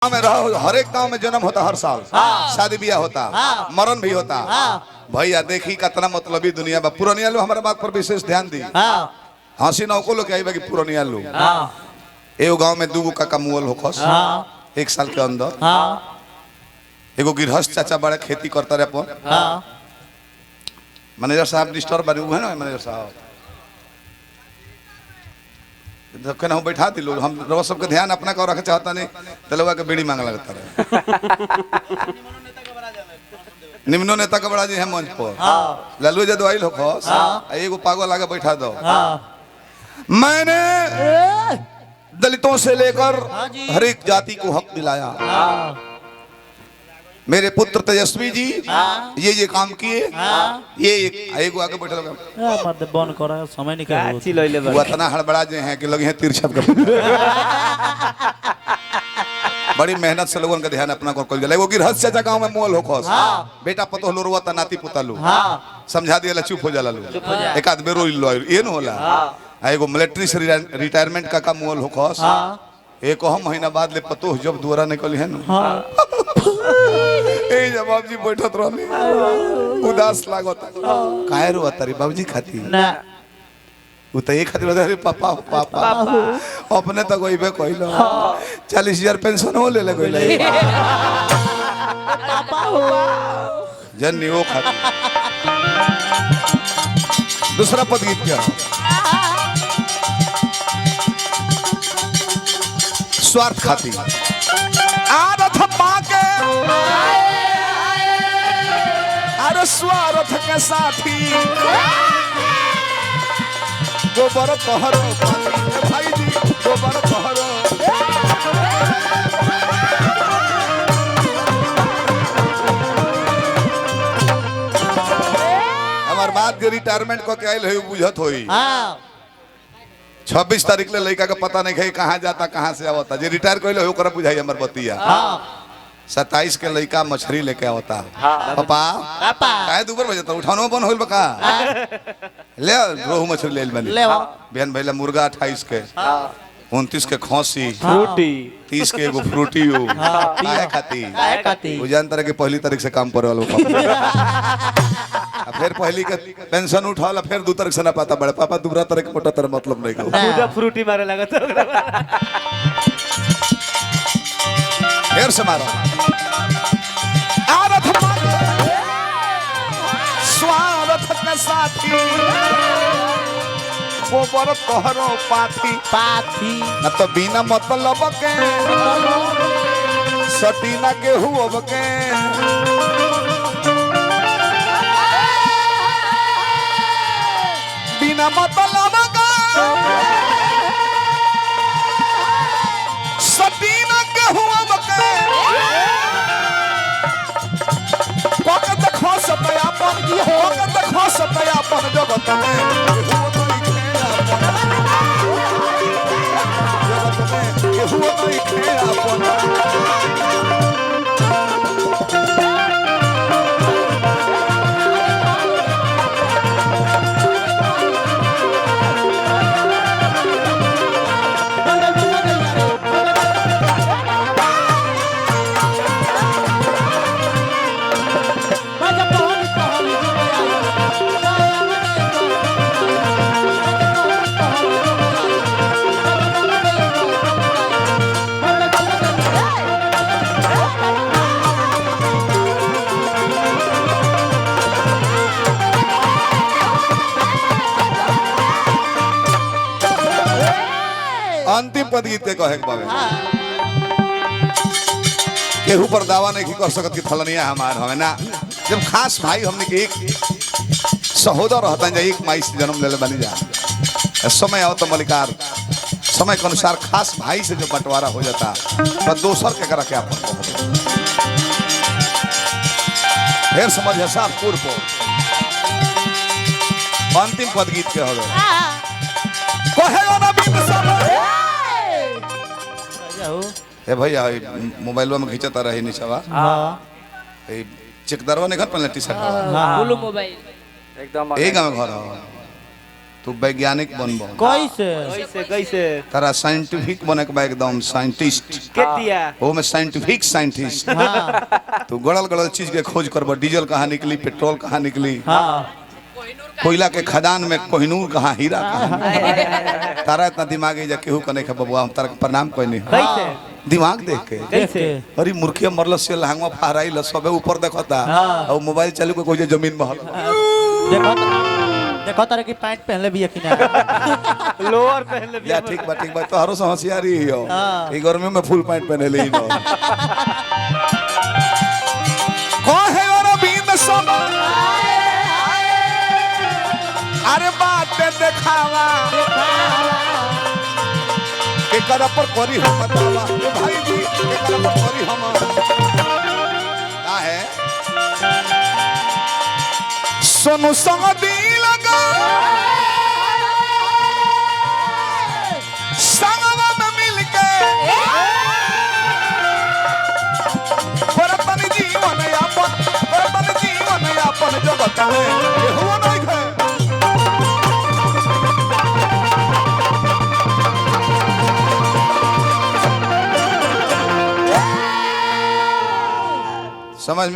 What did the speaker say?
में रहो, हर एक गांव में जन्म होता, हर साल शादी ब्याह होता, मरण भी होता। भैया देखी कितना मतलबी दुनिया बा। पुरानिया लोग हमारे बात पर विशेष ध्यान दी। हंसी नौको लोग आई बा कि पुरानिया लोग एगो गांव में दूगो काका मुअल होखस एक साल के अंदर। एगो गिरहस्थ चाचा बड़े खेती करता रहे अपन। मैनेजर साहब डिस्टर्ब बने हुए ना, मैनेजर साहब कहना हम बैठा दिलो, हम रोज सबके ध्यान अपना को रखे चाहता नहीं तो लोग के बीड़ी मांग लगता रहे। निम्नो नेता का बड़ा जी है मंच पर लालू जदो आई लोग एगो पागल आगे बैठा दो। मैंने दलितों से लेकर हर एक जाति को हक दिलाया। मेरे पुत्र तेजस्वी जी ये काम किए। ये एक आगे बैठे लोग मत बंद करा, समय निकाल वो इतना हड़बड़ा जे हैं कि लोग हैं तिरछत कर। बड़ी मेहनत से लोगों का ध्यान अपना को कोई वो गिरहस्थ चाचा गांव में मोल होखस। बेटा पतो लो रोता नाती पुतालू समझा दिया चुप हो जाला। एक आध बेरो ये न होला। एगो मिलिट्री से रिटायरमेंट का काम मोल होखस। एक महीना बाद ले पतो जब दोरा निकली है ना जब बाबूजी बैठत रहनी उदास लागत काहे रो तारी बाबूजी खाती ना उ त एक खातिर अरे पापा पापा अपने तो कोई बे कहलो 40,000 पेंशन हो ले गइल पापा हो जन्नी वो खाती। दूसरा पद गीत क्या स्वार्थ खाती आरथ पाके अरे स्वार्थ के साथी गोबर तोहरो भाई जी गोबर तोहरो। हमार बात के रिटायरमेंट को क्या है बुझत होई। 26 तारीख ले लड़का का पता नहीं है कहाँ जाता कहाँ से आवता। जे रिटायर कइले हो ओकरा बुझाई हमर बतिया। 27 के लड़का मछली लेके आवता। पापा काहे दुबर बजता उठानो बन होइल बका ले रोहू मछली ले बनी बहन भैला मुर्गा 28 के 29 के खौसी फ्रूटी 30 के एगो फ्रूटी हो काहे खाती वो जान तरह के पहली तारीख से काम करे वाला फिर पहली के पेंशन उठाला फिर 2 तारीख से ना पाता बड़े पापा दूसरा तरह के मोटा तरह मतलब नहीं को पूरा फ्रूटी मारे लगा तो फिर से मारो आरथ स्वार्थ के साथी गोबर तोहरो पाथी पाथी न तो बिना मतलब के सटीना के हुब के बिना मतलब के सटीना के हुब के पकड़ खो सकया अपन की हो पकड़ खो सकया अपन जगत में अंतिम पद गीत के कहे पावे केहू पर दावा नहीं कर सकत कि फलनिया हमार हवे ना। जब खास भाई हमने के एक सहोदर रहता है एक माई से जन्म ले बनी जा समय आओ तो मलिकार समय के अनुसार खास भाई से जो बंटवारा हो जाता तो दोसर के करा के अपन फिर समझ है साफ पूर्व अंतिम पद गीत के होवे ए भैया मोबाइल में खींचता रही निचवा चेकदारवा ने घर पर टी शर्ट ब्लू मोबाइल एकदम एक गांव घर तू वैज्ञानिक बनबो कैसे कैसे कैसे तारा साइंटिफिक बने के बा एकदम साइंटिस्ट के दिया वो में साइंटिफिक साइंटिस्ट हाँ तू गड़ल गड़ल चीज के खोज करबो डीजल कहाँ निकली पेट्रोल कहाँ निकली हाँ कोयला के खदान में कोहिनूर कहाँ हीरा कहाँ तारा इतना दिमाग है जा केहू कने के बबुआ हम तारा के प्रणाम कोई नहीं कैसे दिमाग देख के कैसे अरे मूर्खिया मरल से लहंगा फहराई ल सबे ऊपर देखता और मोबाइल चालू के कोई जमीन में हल देखो देखो तारे की पैंट पहनले भी यकीन है लोअर पहले भी या ठीक बा तो हरो समस्यारी हो हाँ। ई गर्मी में फुल पैंट पहने ले नो कोहे और बीन सब अरे बात देखावा के कर पर करी हम बतावा ए भाई जी के कर पर करी हम का है सोनू संग दी लगा संगवा में मिलके बरतन जीवन यापन जगत में ये हुआ नहीं है समझ